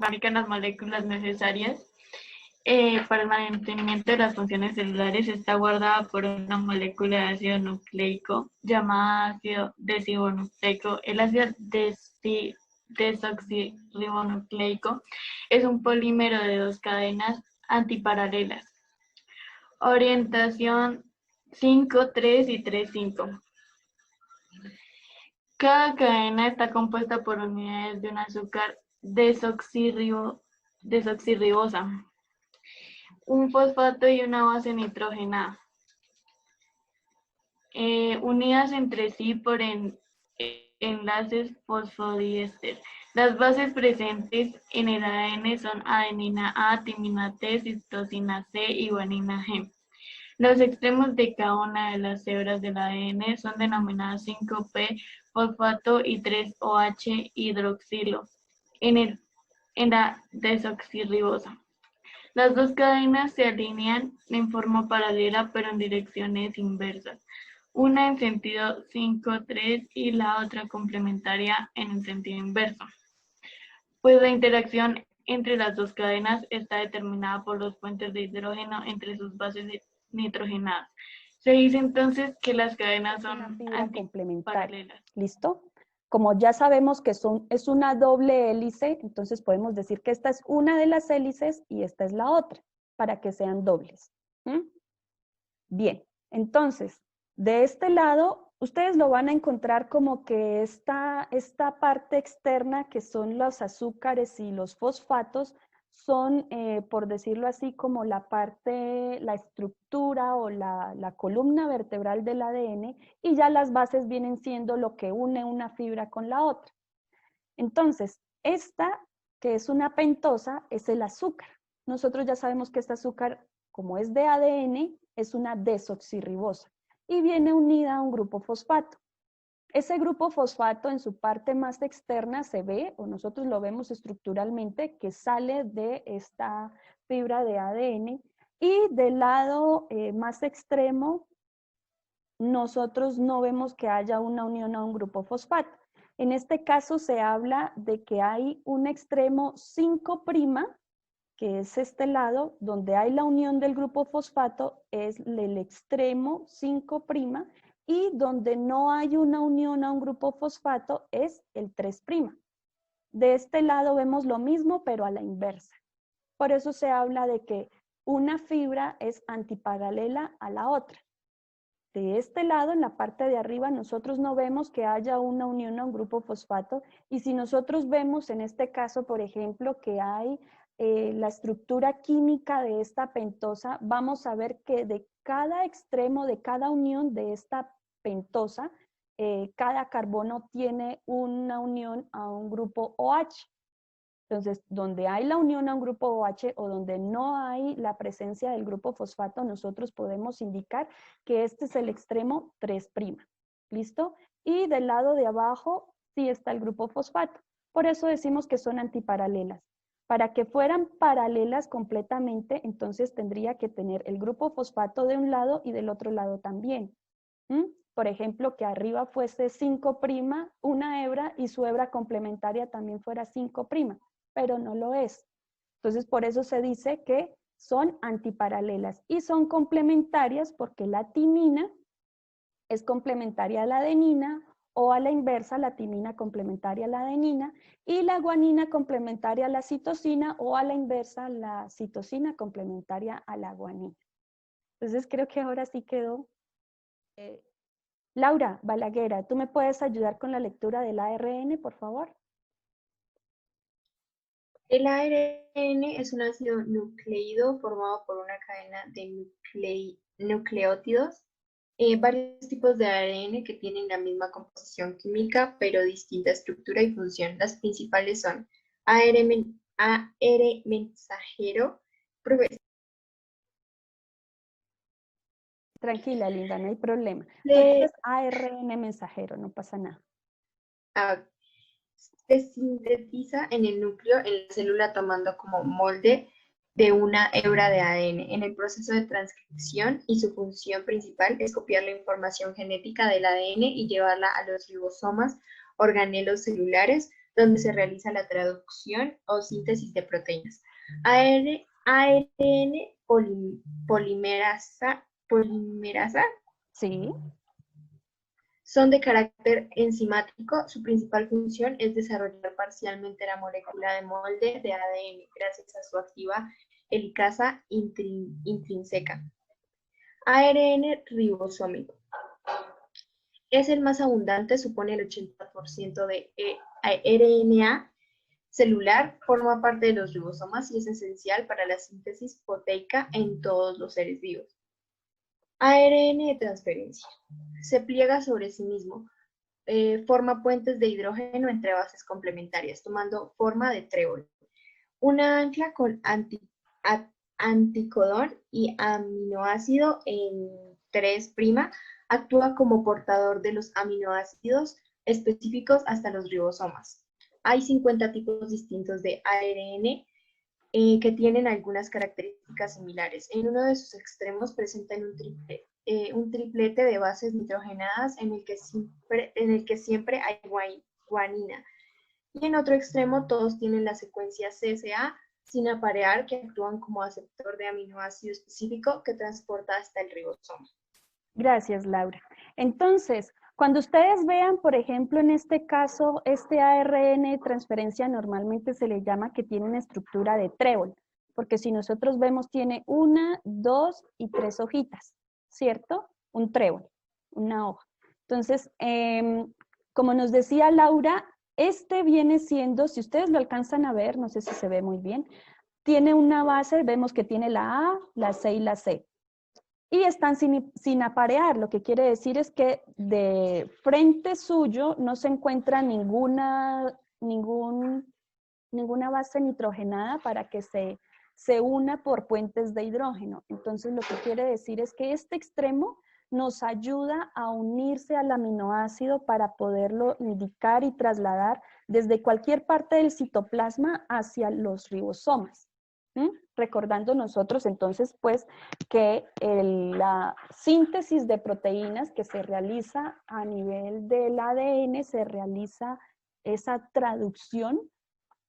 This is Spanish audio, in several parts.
fabrican las moléculas necesarias para el mantenimiento de las funciones celulares. Está guardada por una molécula de ácido nucleico llamada ácido desoxirribonucleico. El ácido desoxirribonucleico es un polímero de 2 cadenas antiparalelas. Orientación 5, 3 y 3, 5. Cada cadena está compuesta por unidades de un azúcar desoxirribosa, un fosfato y una base nitrogenada, unidas entre sí por enlaces fosfodiéster. Las bases presentes en el ADN son adenina A, timina T, citosina C y guanina G. Los extremos de cada una de las hebras del ADN son denominadas 5', fosfato y 3'OH hidroxilo en la desoxirribosa. Las dos cadenas se alinean en forma paralela pero en direcciones inversas, una en sentido 5'3 y la otra complementaria en el sentido inverso. Pues la interacción entre las dos cadenas está determinada por los puentes de hidrógeno entre sus bases nitrogenadas. Se dice entonces que las cadenas son antiparalelas. ¿Listo? Como ya sabemos que es una doble hélice, entonces podemos decir que esta es una de las hélices y esta es la otra, para que sean dobles. Bien, entonces, de este lado, ustedes lo van a encontrar como que esta parte externa, que son los azúcares y los fosfatos, son, por decirlo así, como la estructura o la columna vertebral del ADN, y ya las bases vienen siendo lo que une una fibra con la otra. Entonces, esta, que es una pentosa, es el azúcar. Nosotros ya sabemos que este azúcar, como es de ADN, es una desoxirribosa y viene unida a un grupo fosfato. Ese grupo fosfato en su parte más externa se ve, o nosotros lo vemos estructuralmente, que sale de esta fibra de ADN, y del lado más extremo nosotros no vemos que haya una unión a un grupo fosfato. En este caso se habla de que hay un extremo 5', que es este lado, donde hay la unión del grupo fosfato, es el extremo 5', y donde no hay una unión a un grupo fosfato es el 3'. De este lado vemos lo mismo, pero a la inversa. Por eso se habla de que una fibra es antiparalela a la otra. De este lado, en la parte de arriba, nosotros no vemos que haya una unión a un grupo fosfato, y si nosotros vemos en este caso, por ejemplo, que hay la estructura química de esta pentosa, vamos a ver que de cada extremo, de cada unión de esta pentosa, cada carbono tiene una unión a un grupo OH. Entonces, donde hay la unión a un grupo OH o donde no hay la presencia del grupo fosfato, nosotros podemos indicar que este es el extremo 3'. ¿Listo? Y del lado de abajo sí está el grupo fosfato. Por eso decimos que son antiparalelas. Para que fueran paralelas completamente, entonces tendría que tener el grupo fosfato de un lado y del otro lado también. Por ejemplo, que arriba fuese 5', una hebra, y su hebra complementaria también fuera 5', pero no lo es. Entonces, por eso se dice que son antiparalelas y son complementarias porque la timina es complementaria a la adenina, o a la inversa, la timina complementaria a la adenina, y la guanina complementaria a la citosina, o a la inversa, la citosina complementaria a la guanina. Entonces, creo que ahora sí quedó. Laura Balaguera, ¿tú me puedes ayudar con la lectura del ARN, por favor? El ARN es un ácido nucleído formado por una cadena de nucleótidos. Varios tipos de ARN que tienen la misma composición química, pero distinta estructura y función. Las principales son AR mensajero. Tranquila, Linda, no hay problema. Entonces, ARN mensajero, no pasa nada. Se sintetiza en el núcleo en la célula tomando como molde de una hebra de ADN en el proceso de transcripción, y su función principal es copiar la información genética del ADN y llevarla a los ribosomas, organelos celulares, donde se realiza la traducción o síntesis de proteínas. ARN polimerasa, Sí. son de carácter enzimático. Su principal función es desarrollar parcialmente la molécula de molde de ADN gracias a su activa helicasa intrínseca. ARN ribosómico. Es el más abundante, supone el 80% de RNA celular, forma parte de los ribosomas y es esencial para la síntesis proteica en todos los seres vivos. ARN de transferencia. Se pliega sobre sí mismo, forma puentes de hidrógeno entre bases complementarias, tomando forma de trébol. Una ancla con anticodón y aminoácido en 3' actúa como portador de los aminoácidos específicos hasta los ribosomas. Hay 50 tipos distintos de ARN que tienen algunas características similares. En uno de sus extremos presentan un triplete de bases nitrogenadas en el que siempre hay guanina. Y en otro extremo todos tienen la secuencia CSA sin aparear, que actúan como aceptor de aminoácido específico que transporta hasta el ribosoma. Gracias, Laura. Entonces, cuando ustedes vean, por ejemplo, en este caso, este ARN transferencia normalmente se le llama que tiene una estructura de trébol, porque si nosotros vemos tiene 1, 2 y 3 hojitas, ¿cierto? Un trébol, una hoja. Entonces, como nos decía Laura, este viene siendo, si ustedes lo alcanzan a ver, no sé si se ve muy bien, tiene una base, vemos que tiene la A, la C y la C. Y están sin aparear, lo que quiere decir es que de frente suyo no se encuentra ninguna base nitrogenada para que se una por puentes de hidrógeno. Entonces lo que quiere decir es que este extremo nos ayuda a unirse al aminoácido para poderlo indicar y trasladar desde cualquier parte del citoplasma hacia los ribosomas. Recordando nosotros entonces pues que la síntesis de proteínas que se realiza a nivel del ADN, se realiza esa traducción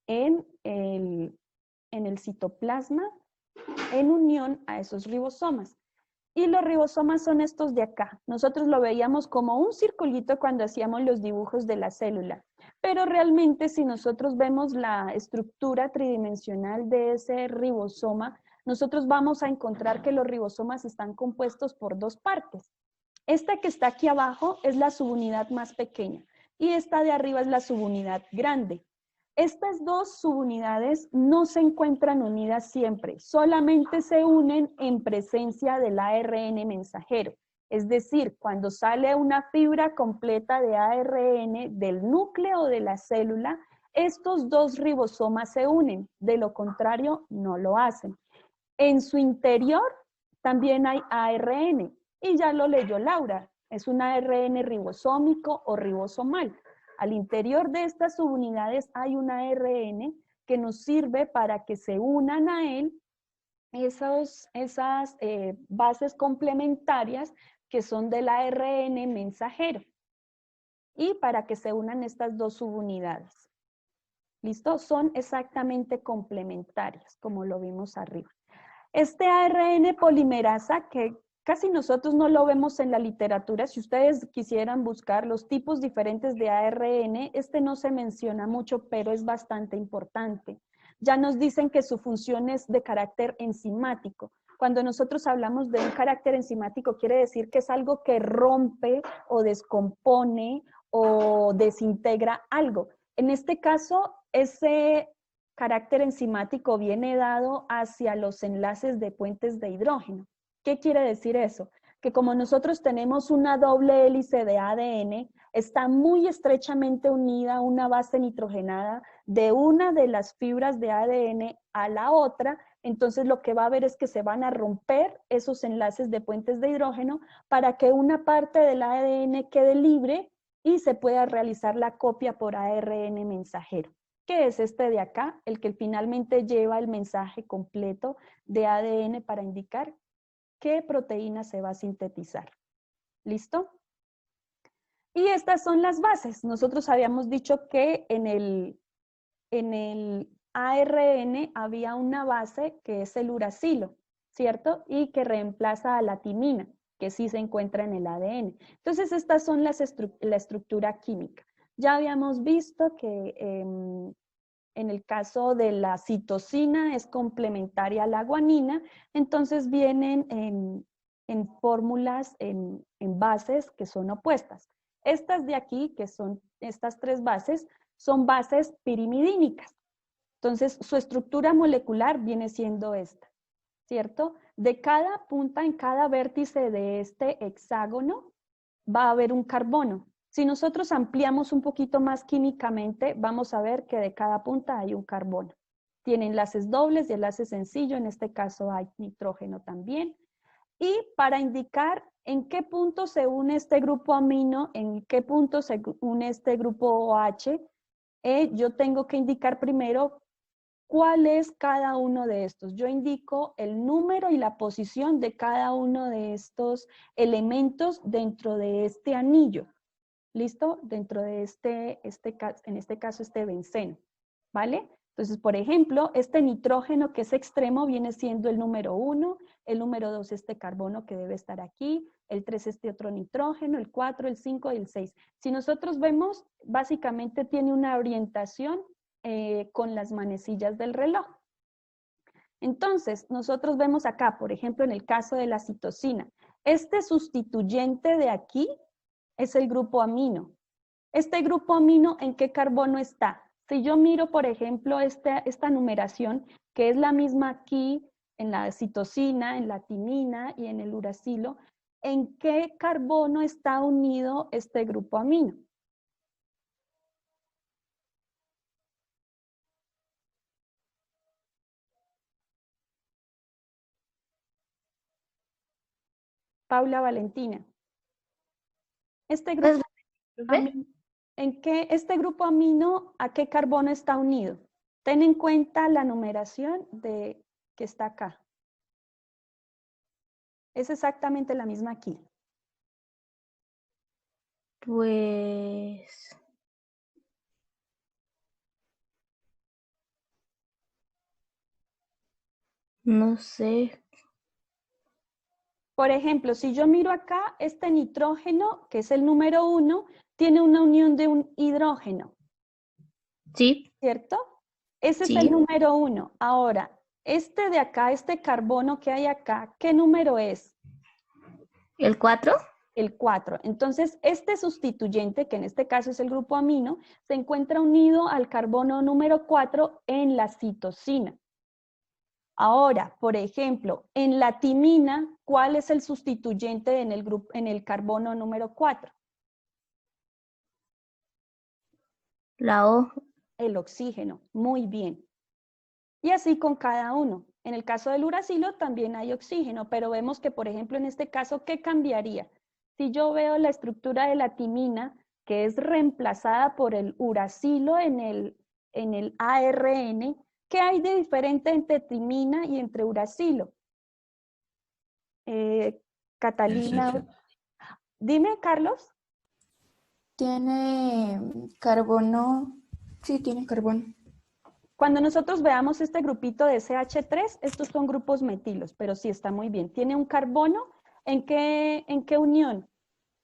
en el citoplasma en unión a esos ribosomas. Y los ribosomas son estos de acá. Nosotros lo veíamos como un circulito cuando hacíamos los dibujos de la célula. Pero realmente si nosotros vemos la estructura tridimensional de ese ribosoma, nosotros vamos a encontrar que los ribosomas están compuestos por dos partes. Esta que está aquí abajo es la subunidad más pequeña y esta de arriba es la subunidad grande. Estas dos subunidades no se encuentran unidas siempre, solamente se unen en presencia del ARN mensajero. Es decir, cuando sale una fibra completa de ARN del núcleo de la célula, estos dos ribosomas se unen, de lo contrario no lo hacen. En su interior también hay ARN, y ya lo leyó Laura, es un ARN ribosómico o ribosomal. Al interior de estas subunidades hay un ARN que nos sirve para que se unan a él esas bases complementarias que son del ARN mensajero y para que se unan estas dos subunidades. ¿Listo? Son exactamente complementarias, como lo vimos arriba. Este ARN polimerasa, que casi nosotros no lo vemos en la literatura, si ustedes quisieran buscar los tipos diferentes de ARN, este no se menciona mucho, pero es bastante importante. Ya nos dicen que su función es de carácter enzimático. Cuando nosotros hablamos de un carácter enzimático, quiere decir que es algo que rompe o descompone o desintegra algo. En este caso, ese carácter enzimático viene dado hacia los enlaces de puentes de hidrógeno. ¿Qué quiere decir eso? Que como nosotros tenemos una doble hélice de ADN, está muy estrechamente unida una base nitrogenada de una de las fibras de ADN a la otra, entonces lo que va a haber es que se van a romper esos enlaces de puentes de hidrógeno para que una parte del ADN quede libre y se pueda realizar la copia por ARN mensajero, que es este de acá, el que finalmente lleva el mensaje completo de ADN para indicar qué proteína se va a sintetizar. ¿Listo? Y estas son las bases. Nosotros habíamos dicho que en el en el ARN había una base que es el uracilo, ¿cierto? Y que reemplaza a la timina, que sí se encuentra en el ADN. Entonces, estas son la estructura química. Ya habíamos visto que en el caso de la citosina es complementaria a la guanina, entonces vienen en fórmulas, en bases que son opuestas. Estas de aquí, que son estas tres bases, son bases pirimidínicas. Entonces, su estructura molecular viene siendo esta, ¿cierto? De cada punta, en cada vértice de este hexágono, va a haber un carbono. Si nosotros ampliamos un poquito más químicamente, vamos a ver que de cada punta hay un carbono. Tiene enlaces dobles y enlaces sencillos, en este caso hay nitrógeno también. Y para indicar en qué punto se une este grupo amino, en qué punto se une este grupo OH, yo tengo que indicar primero cuál es cada uno de estos. Yo indico el número y la posición de cada uno de estos elementos dentro de este anillo. ¿Listo? Dentro de en este caso, este benceno. ¿Vale? Entonces, por ejemplo, este nitrógeno que es extremo viene siendo el número 1, el número 2 este carbono que debe estar aquí, el 3 este otro nitrógeno, el 4, el 5 y el 6. Si nosotros vemos, básicamente tiene una orientación con las manecillas del reloj. Entonces, nosotros vemos acá, por ejemplo, en el caso de la citosina, este sustituyente de aquí es el grupo amino. Este grupo amino, ¿en qué carbono está? Si yo miro, por ejemplo, esta numeración, que es la misma aquí en la citosina, en la timina y en el uracilo, ¿en qué carbono está unido este grupo amino? Paula Valentina. Este grupo amino, este grupo amino, ¿a qué carbono está unido? Ten en cuenta la numeración que está acá. Es exactamente la misma aquí. Pues no sé. Por ejemplo, si yo miro acá, este nitrógeno, que es el número 1, tiene una unión de un hidrógeno. Sí. ¿Cierto? Ese Sí. es el número 1. Ahora, este de acá, este carbono que hay acá, ¿qué número es? ¿El 4? El 4. Entonces, este sustituyente, que en este caso es el grupo amino, se encuentra unido al carbono número 4 en la citosina. Ahora, por ejemplo, en la timina, ¿cuál es el sustituyente en el carbono número 4? La O. El oxígeno. Muy bien. Y así con cada uno. En el caso del uracilo también hay oxígeno, pero vemos que, por ejemplo, en este caso, ¿qué cambiaría? Si yo veo la estructura de la timina, que es reemplazada por el uracilo en el ARN, ¿qué hay de diferente entre timina y entre uracilo? Catalina, dime, Carlos. Tiene carbono, sí, tiene carbono. Cuando nosotros veamos este grupito de CH3, estos son grupos metilos, pero sí está muy bien. Tiene un carbono, ¿en qué unión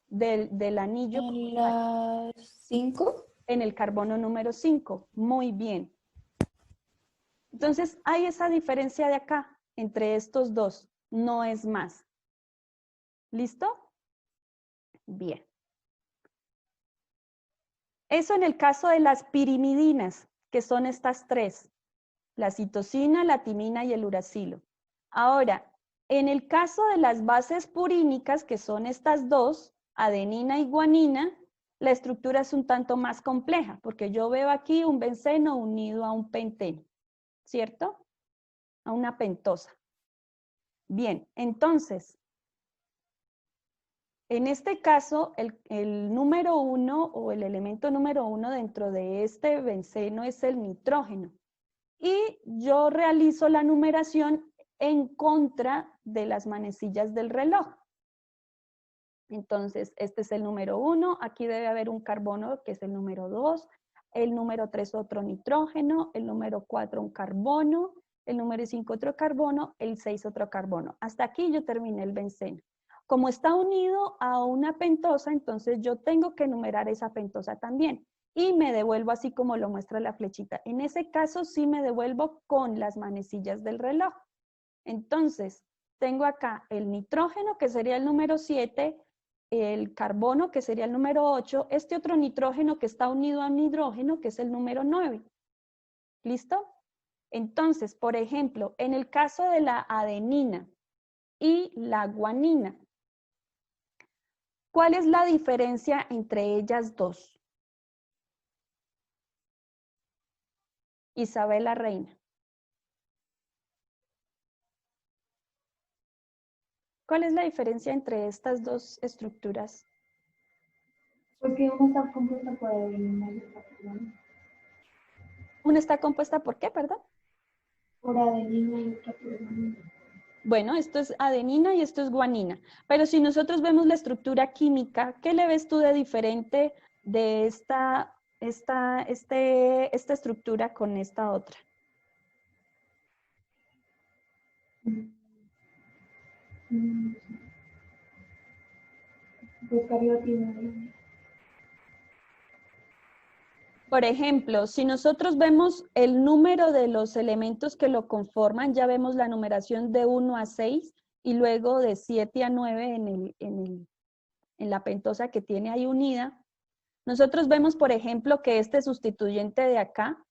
del anillo? En la 5. En el carbono número 5, muy bien. Entonces, hay esa diferencia de acá, entre estos dos, no es más. ¿Listo? Bien. Eso en el caso de las pirimidinas, que son estas tres, la citosina, la timina y el uracilo. Ahora, en el caso de las bases purínicas, que son estas dos, adenina y guanina, la estructura es un tanto más compleja, porque yo veo aquí un benceno unido a un penteno, ¿cierto? A una pentosa. Bien, entonces, en este caso, el número 1 o el elemento número 1 dentro de este benceno es el nitrógeno. Y yo realizo la numeración en contra de las manecillas del reloj. Entonces, este es el número 1, aquí debe haber un carbono que es el número 2, el número 3 otro nitrógeno, el número 4 un carbono, el número 5 otro carbono, el 6 otro carbono. Hasta aquí yo terminé el benceno. Como está unido a una pentosa, entonces yo tengo que numerar esa pentosa también. Y me devuelvo así como lo muestra la flechita. En ese caso sí me devuelvo con las manecillas del reloj. Entonces, tengo acá el nitrógeno, que sería el número 7, el carbono, que sería el número 8, este otro nitrógeno que está unido a un hidrógeno, que es el número 9. ¿Listo? Entonces, por ejemplo, en el caso de la adenina y la guanina, ¿cuál es la diferencia entre ellas dos? Isabela Reina. ¿Cuál es la diferencia entre estas dos estructuras? Porque una está compuesta por adenina y otra por guanina. ¿Una está compuesta por qué, perdón? Por adenina y otra por guanina. Bueno, esto es adenina y esto es guanina. Pero si nosotros vemos la estructura química, ¿qué le ves tú de diferente de esta estructura con esta otra? Procariotina. Por ejemplo, si nosotros vemos el número de los elementos que lo conforman, ya vemos la numeración de 1 a 6 y luego de 7 a 9 en la pentosa que tiene ahí unida. Nosotros vemos, por ejemplo, que este sustituyente de acá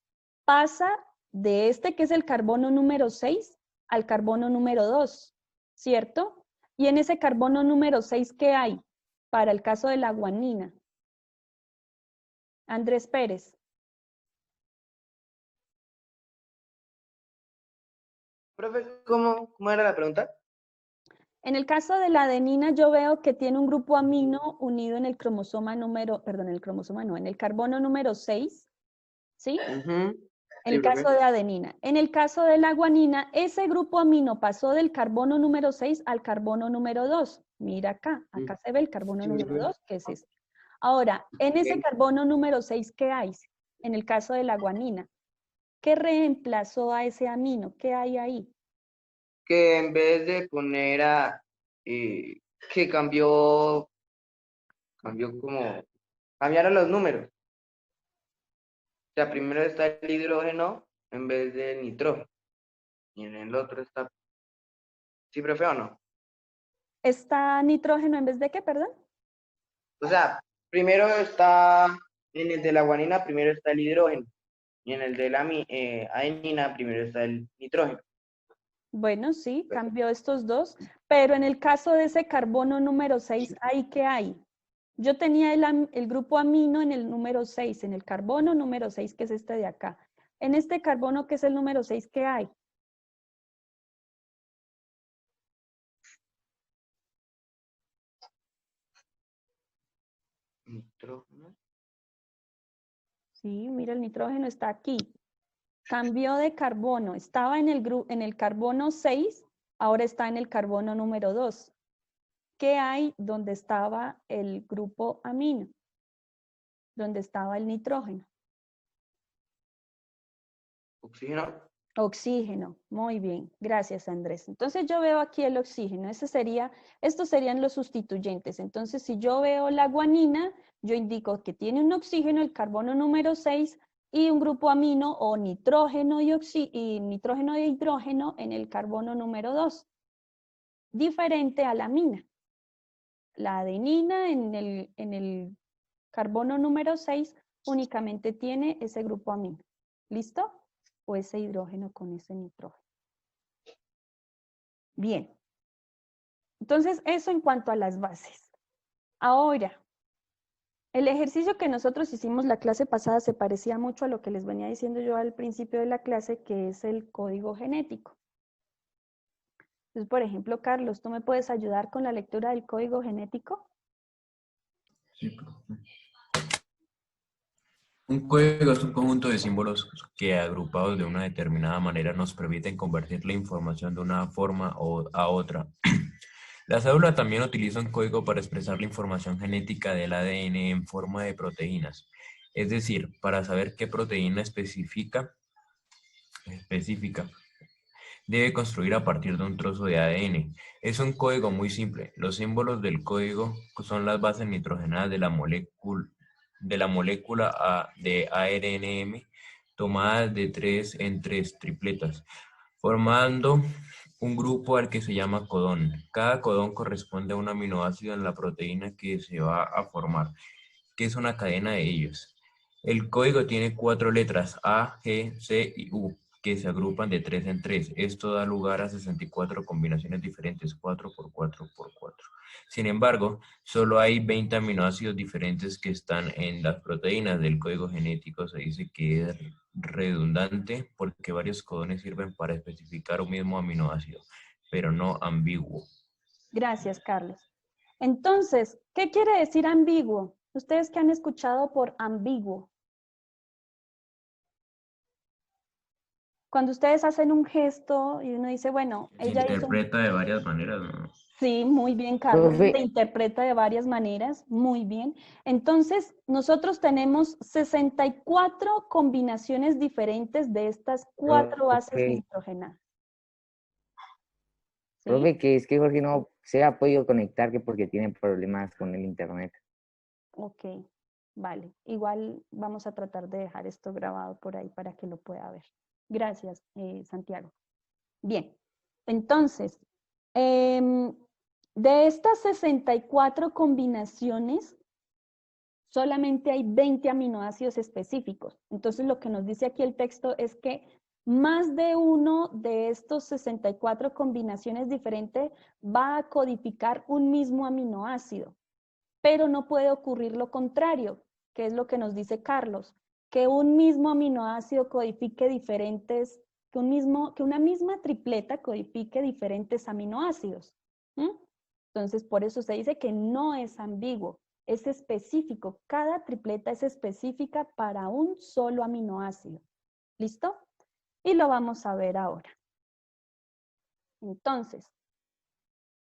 pasa de este que es el carbono número 6 al carbono número 2, ¿cierto? Y en ese carbono número 6, ¿qué hay para el caso de la guanina? Andrés Pérez. Profe, ¿cómo era la pregunta? En el caso de la adenina yo veo que tiene un grupo amino unido en el cromosoma número, perdón, el cromosoma no, en el carbono número 6, ¿sí? En el caso de adenina. En el caso de la guanina, ese grupo amino pasó del carbono número 6 al carbono número 2. Mira acá se ve el carbono número 2, que es este. Ahora, en ese carbono número 6, ¿qué hay? En el caso de la guanina, ¿qué reemplazó a ese amino? ¿Qué hay ahí? Que en vez de poner que cambiaron los números. O sea, primero está el hidrógeno en vez del nitrógeno. Y en el otro está... ¿Sí, profe, o no? ¿Está nitrógeno en vez de qué, perdón? O sea, primero está, en el de la guanina, primero está el hidrógeno. Y en el de la adenina, primero está el nitrógeno. Bueno, sí, cambió estos dos, pero en el caso de ese carbono número 6, ¿ahí qué hay? Yo tenía el grupo amino en el número 6, en el carbono número 6, que es este de acá. En este carbono, que es el número 6, ¿qué hay? Nitrógeno. Sí, mira, el nitrógeno está aquí. Cambió de carbono, estaba en el carbono 6, ahora está en el carbono número 2. ¿Qué hay donde estaba el grupo amino? Donde estaba el nitrógeno. Oxígeno. Oxígeno, muy bien, gracias Andrés. Entonces yo veo aquí el oxígeno, estos serían los sustituyentes. Entonces si yo veo la guanina, yo indico que tiene un oxígeno, el carbono número 6, y un grupo amino o nitrógeno y nitrógeno e hidrógeno en el carbono número 2. Diferente a la amina. La adenina en el carbono número 6 únicamente tiene ese grupo amino. ¿Listo? O ese hidrógeno con ese nitrógeno. Bien. Entonces, eso en cuanto a las bases. Ahora, el ejercicio que nosotros hicimos la clase pasada se parecía mucho a lo que les venía diciendo yo al principio de la clase, que es el código genético. Entonces, por ejemplo, Carlos, ¿tú me puedes ayudar con la lectura del código genético? Sí, profe. Un código es un conjunto de símbolos que agrupados de una determinada manera nos permiten convertir la información de una forma a otra. La célula también utiliza un código para expresar la información genética del ADN en forma de proteínas. Es decir, para saber qué proteína específica debe construir a partir de un trozo de ADN. Es un código muy simple. Los símbolos del código son las bases nitrogenadas de la molécula de ARNM tomadas de 3 en 3 tripletas, formando un grupo al que se llama codón. Cada codón corresponde a un aminoácido en la proteína que se va a formar, que es una cadena de ellos. El código tiene 4 letras A, G, C y U, que se agrupan de 3 en 3. Esto da lugar a 64 combinaciones diferentes, 4 por 4 por 4. Sin embargo, solo hay 20 aminoácidos diferentes que están en las proteínas del código genético. Se dice que es redundante porque varios codones sirven para especificar un mismo aminoácido, pero no ambiguo. Gracias, Carlos. Entonces, ¿qué quiere decir ambiguo? ¿Ustedes qué han escuchado por ambiguo? Cuando ustedes hacen un gesto y uno dice, bueno, Se ella hizo... interpreta de varias maneras, ¿no? Sí, muy bien, Carlos. Profe. Se interpreta de varias maneras, muy bien. Entonces, nosotros tenemos 64 combinaciones diferentes de estas 4 bases Profe. nitrogenadas. ¿Sí? Profe, que es que Jorge no se ha podido conectar que porque tiene problemas con el internet. Ok, vale. Igual vamos a tratar de dejar esto grabado por ahí para que lo pueda ver. Gracias, Santiago. Bien, entonces, de estas 64 combinaciones, solamente hay 20 aminoácidos específicos. Entonces, lo que nos dice aquí el texto es que más de uno de estos 64 combinaciones diferentes va a codificar un mismo aminoácido. Pero no puede ocurrir lo contrario, que es lo que nos dice Carlos, que un mismo aminoácido codifique diferentes, que una misma tripleta codifique diferentes aminoácidos. Entonces, por eso se dice que no es ambiguo, es específico. Cada tripleta es específica para un solo aminoácido. ¿Listo? Y lo vamos a ver ahora. Entonces,